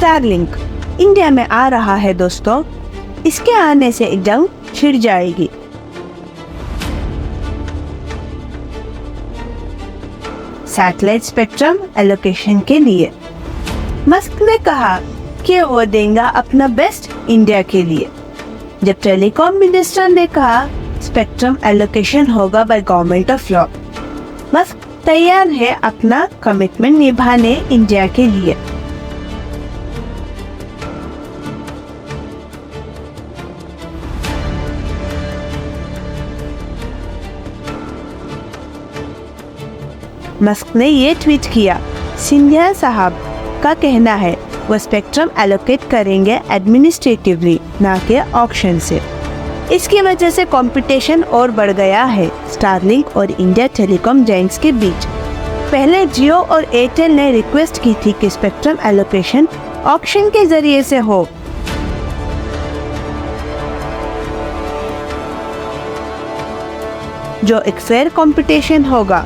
Starlink India में आ रहा है दोस्तों। इसके आने से एक जंग छिड़ जाएगी। सैटेलाइट स्पेक्ट्रम एलोकेशन के लिए मस्क ने कहा कि वो देगा अपना बेस्ट इंडिया के लिए। जब टेलीकॉम मिनिस्टर ने कहा स्पेक्ट्रम एलोकेशन होगा by government of law, Musk तैयार है अपना कमिटमेंट निभाने इंडिया के लिए। मस्क ने ये ट्वीट किया, सिंधिया साहब का कहना है वो स्पेक्ट्रम एलोकेट करेंगे एडमिनिस्ट्रेटिवली, ना कि ऑक्शन से। इसकी वजह से कंपटीशन और बढ़ गया है स्टारलिंक और इंडिया टेलीकॉम जायंट्स के बीच। पहले जियो और एयरटेल ने रिक्वेस्ट की थी कि स्पेक्ट्रम एलोकेशन ऑक्शन के जरिए से हो। जो एक फेयर कंपटीशन होगा।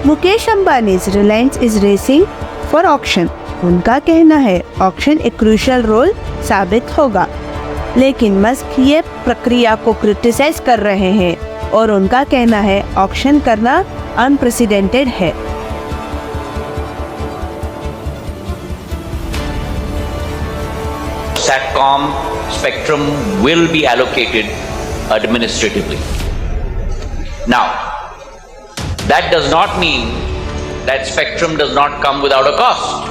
Mukesh Ambani Reliance is racing for auction. उनका कहना है ऑक्शन एक क्रूशियल रोल साबित होगा, लेकिन मस्क ये प्रक्रिया को क्रिटिसाइज कर रहे हैं और उनका कहना है ऑक्शन करना अनप्रेसिडेंटेड है। SATCOM spectrum will be allocated administratively. Now, that does not mean that spectrum does not come without a cost.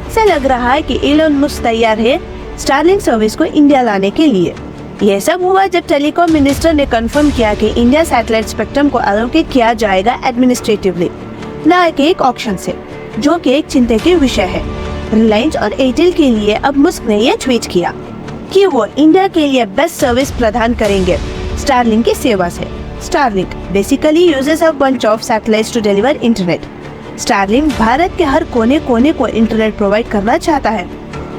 ऐसा लग रहा है कि इलोन मस्क तैयार है स्टारलिंक सर्विस को इंडिया लाने के लिए। यह सब हुआ जब टेलीकॉम मिनिस्टर ने कंफर्म किया कि इंडिया सैटेलाइट स्पेक्ट्रम को एलोकेट किया जाएगा एडमिनिस्ट्रेटिवली, ना कि एक ऑक्शन से, जो कि एक चिंता के विषय है। रिलायंस और एयरटेल के लिए अब मस्क ने यह ट्वीट किया कि वो इंडिया के लिए बेस्ट सर्विस प्रदान करेंगे स्टारलिंक की सेवा से। Starlink basically uses a bunch of satellites to deliver internet. Starlink Bharat के हर कोने कोने को इंटरनेट प्रोवाइड करना चाहता है,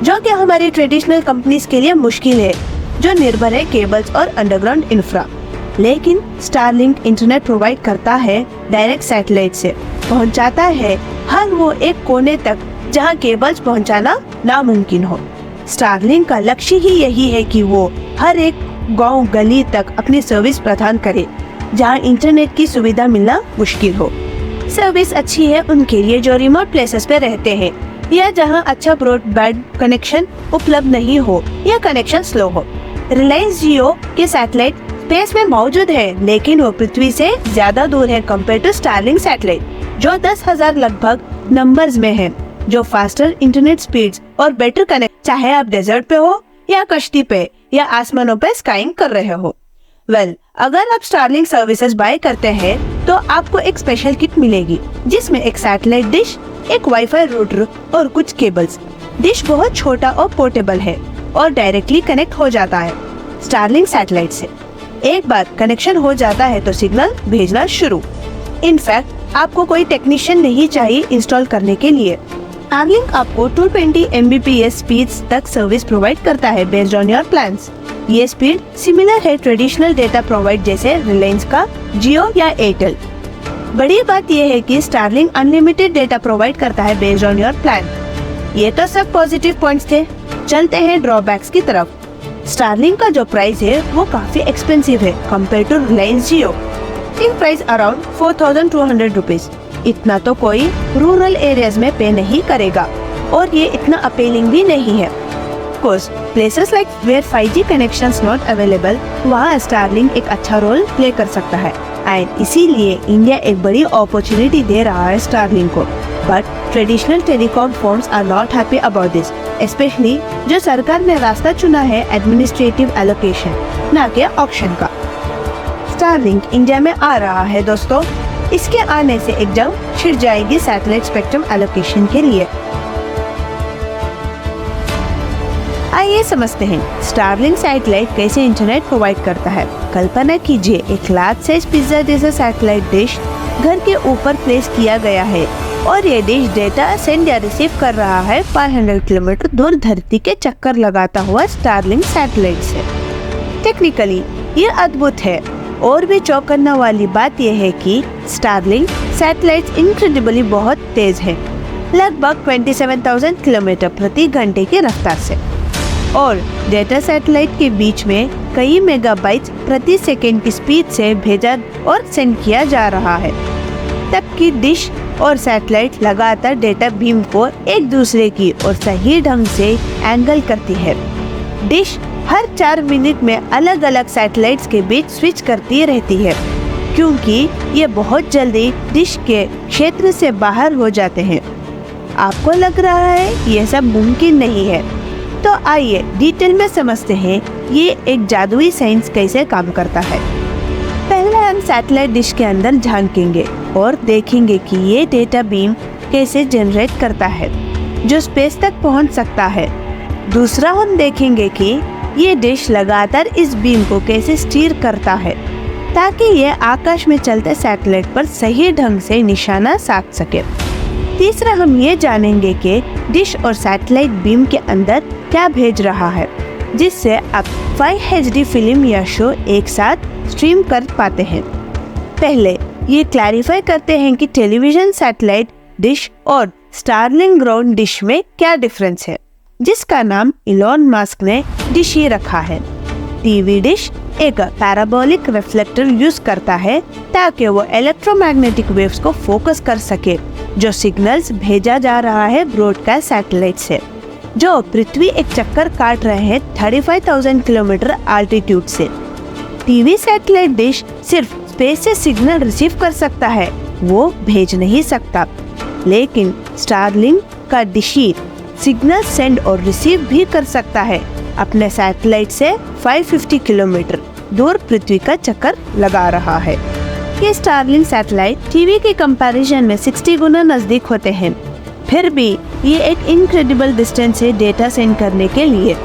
जो कि हमारी ट्रेडिशनल कंपनीज के लिए मुश्किल है, जो निर्भर है केबल्स और अंडरग्राउंड इंफ्रा। लेकिन स्टारलिंक इंटरनेट प्रोवाइड करता है डायरेक्ट सैटेलाइट से, पहुंचाता है हर वो एक कोने तक जहां केबल्स पहुंचाना नामुमकिन हो। स्टारलिंक का लक्ष्य ही यही है कि वो हर एक गांव गली तक अपनी सर्विस प्रदान करे जहां इंटरनेट की सुविधा मिलना मुश्किल हो। सर्विस अच्छी है उनके लिए जो रिमोट प्लेसेस पे रहते हैं या जहां अच्छा ब्रॉडबैंड कनेक्शन उपलब्ध नहीं हो या कनेक्शन स्लो हो। रिलायंस जियो के सैटेलाइट स्पेस में मौजूद है, लेकिन वो पृथ्वी से ज्यादा दूर है कंपेयर टू स्टारलिंक सैटेलाइट, जो 10,000 लगभग नंबर्स में है, जो फास्टर इंटरनेट स्पीड्स और बेटर कनेक्ट, चाहे आप डेजर्ट पे हो या कश्ती पे या आसमानों पे स्काइंग कर रहे हो। अगर आप स्टारलिंक सर्विसेज बाय करते हैं तो आपको एक स्पेशल किट मिलेगी जिसमें एक सैटेलाइट डिश, एक वाईफाई रूटर और कुछ केबल्स। डिश बहुत छोटा और पोर्टेबल है और डायरेक्टली कनेक्ट हो जाता है स्टारलिंक सैटेलाइट से। एक बार कनेक्शन हो जाता है तो सिग्नल भेजना शुरू। इनफैक्ट आपको कोई टेक्नीशियन नहीं चाहिए इंस्टॉल करने के लिए। स्टारलिंक आपको 220 Mbps स्पीड्स तक सर्विस प्रोवाइड करता है बेस्ड ऑन योर प्लान्स। ये स्पीड सिमिलर है ट्रेडिशनल डेटा प्रोवाइड जैसे रिलायंस का जियो या एयरटेल। बड़ी बात यह है कि स्टारलिंक अनलिमिटेड डेटा प्रोवाइड करता है बेस्ड ऑन योर प्लान। ये तो सब पॉजिटिव पॉइंट्स थे। चलते हैं ड्रॉबैक्स की तरफ। स्टारलिंक का जो प्राइस है वो काफी एक्सपेंसिव है compare to Reliance Jio. In price around 4,200 rupees. इतना तो कोई रूरल एरियाज में पे नहीं करेगा और ये इतना अपीलिंग भी नहीं है। Course places like where 5G connections not available, वहाँ स्टारलिंक एक अच्छा रोल प्ले कर सकता है एंड इसीलिए इंडिया एक बड़ी अपॉर्चुनिटी दे रहा है स्टारलिंक को। But traditional telecom firms are not happy about this, specially जो सरकार ने रास्ता चुना है एडमिनिस्ट्रेटिव एलोकेशन, ना कि ऑक्शन का। स्टारलिंक इंडिया में आ रहा है दोस्तों। इसके आने से एक जंग छिड़ जाएगी सैटेलाइट स्पेक्ट्रम एलोकेशन के लिए। आइए समझते हैं स्टारलिंक सैटेलाइट कैसे इंटरनेट प्रोवाइड करता है। कल्पना कीजिए एक लार्ज साइज पिज्जा जैसा सैटेलाइट डिश घर के ऊपर प्लेस किया गया है और ये डिश डेटा सेंड या रिसीव कर रहा है 500 किलोमीटर दूर धरती के चक्कर लगाता हुआ स्टारलिंक सैटेलाइट से। टेक्निकली ये अद्भुत है और भी चौंकाने वाली बात यह है कि स्टारलिंक सैटेलाइट इनक्रेडिबली बहुत तेज है। लगभग 27,000 किलोमीटर प्रति घंटे की रफ्तार से, और डेटा सैटेलाइट के बीच में कई मेगाबाइट्स प्रति सेकंड की स्पीड से भेजा और सेंड किया जा रहा है। तब की डिश और सैटेलाइट लगातार डेटा बीम को एक दूसरे की ओर सही ढंग से एंगल करती है। डिश हर 4 मिनट में अलग अलग सैटेलाइट्स के बीच स्विच करती रहती है, क्योंकि ये बहुत जल्दी डिश के क्षेत्र से बाहर हो जाते हैं। आपको लग रहा है यह सब मुमकिन नहीं है, तो आइए डिटेल में समझते हैं ये एक जादुई साइंस कैसे काम करता है। पहले हम सैटेलाइट डिश के अंदर झांकेंगे और देखेंगे कि ये डेटा बीम कैसे जनरेट करता है जो स्पेस तक पहुंच सकता है। दूसरा हम देखेंगे कि ये डिश लगातार इस बीम को कैसे स्टीयर करता है ताकि ये आकाश में चलते सैटेलाइट पर सही ढंग से निशाना साध सके। तीसरा हम ये जानेंगे कि डिश और सैटेलाइट बीम के अंदर क्या भेज रहा है जिससे आप 5 HD फिल्म या शो एक साथ स्ट्रीम कर पाते हैं। पहले ये क्लैरिफाई करते हैं कि टेलीविजन सैटेलाइट डिश और स्टारलिंक ग्राउंड डिश में क्या डिफरेंस है, जिसका नाम इलॉन मस्क ने डिश ही रखा है। टीवी डिश एक पैराबोलिक रिफ्लेक्टर यूज करता है ताकि वो इलेक्ट्रोमैग्नेटिक वेव्स को फोकस कर सके जो सिग्नल्स भेजा जा रहा है ब्रॉडकास्ट सैटेलाइट से, जो पृथ्वी एक चक्कर काट रहे हैं 35,000 किलोमीटर आल्टीट्यूड से। टीवी सैटेलाइट डिश सिर्फ स्पेस से सिग्नल रिसीव कर सकता है, वो भेज नहीं सकता। लेकिन स्टारलिंक का डिश सिग्नल सेंड और रिसीव भी कर सकता है। अपने सैटेलाइट से 550 किलोमीटर दूर पृथ्वी का चक्कर लगा रहा है। ये स्टारलिंक सैटेलाइट टीवी के कंपैरिजन में 60 गुना नजदीक होते हैं, फिर भी ये एक इनक्रेडिबल डिस्टेंस है डेटा सेंड करने के लिए।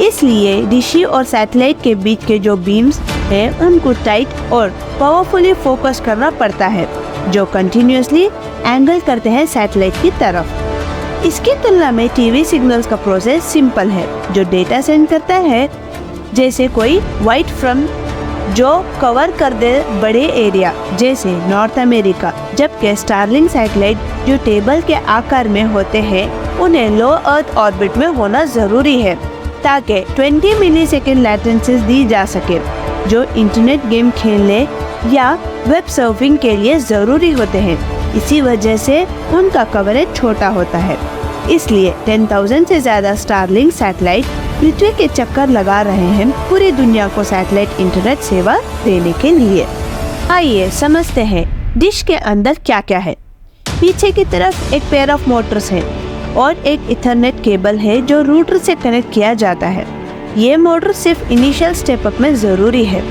इसलिए डिशी और सैटेलाइट के बीच के जो बीम्स हैं उनको टाइट और पावरफुली फोकस करना पड़ता है, जो कंटिन्यूअसली एंगल करते हैं सैटेलाइट की तरफ। इसकी तुलना में टीवी सिग्नल्स का प्रोसेस सिंपल है, जो डेटा सेंड करता है जैसे कोई वाइड फ्रंट जो कवर कर दे बड़े एरिया जैसे नॉर्थ अमेरिका, जबकि स्टारलिंक सैटेलाइट जो टेबल के आकार में होते हैं उन्हें लो अर्थ ऑर्बिट में होना जरूरी है ताकि 20 मिलीसेकंड लैटेंसीज दी जा सके, जो इंटरनेट गेम खेलने या वेब सर्फिंग के लिए जरूरी होते हैं। इसी वजह से उनका कवरेज छोटा होता है। इसलिए 10,000 से ज्यादा स्टारलिंक सैटेलाइट पृथ्वी के चक्कर लगा रहे हैं पूरी दुनिया को सैटेलाइट इंटरनेट सेवा देने के लिए। आइए समझते हैं डिश के अंदर क्या क्या है। पीछे की तरफ एक पेयर ऑफ मोटर्स है और एक इथरनेट केबल है जो रूटर से कनेक्ट किया जाता है। ये मोटर सिर्फ इनिशियल स्टेप अप में जरूरी है।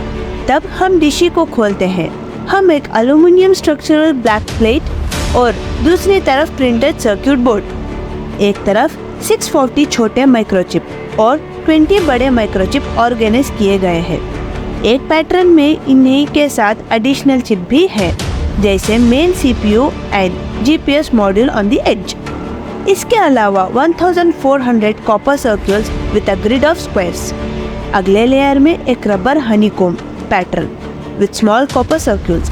तब हम डिशी को खोलते हैं। हम एक एल्युमिनियम स्ट्रक्चरल ब्लैक प्लेट और दूसरी तरफ प्रिंटेड सर्किट बोर्ड, एक तरफ 640 छोटे माइक्रोचिप और 20 बड़े माइक्रोचिप ऑर्गेनाइज किए गए हैं। एक पैटर्न में इन्हीं के साथ एडिशनल चिप भी है, जैसे main CPU and GPS module on the edge. इसके अलावा 1400 copper circles with a grid of squares. अगले लेयर में एक rubber honeycomb pattern with small copper circles.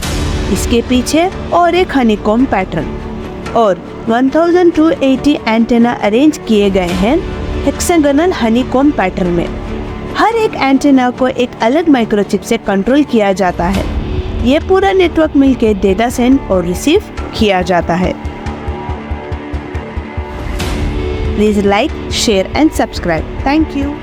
इसके पीछे और एक हनीकॉम्ब पैटर्न और 1280 एंटेना अरेंज किए गए हैं हेक्सागोनल हनीकॉम्ब पैटर्न में। हर एक एंटेना को एक अलग माइक्रोचिप से कंट्रोल किया जाता है। ये पूरा नेटवर्क मिलकर डेटा सेंड और रिसीव किया जाता है। Please like, share and subscribe. Thank you.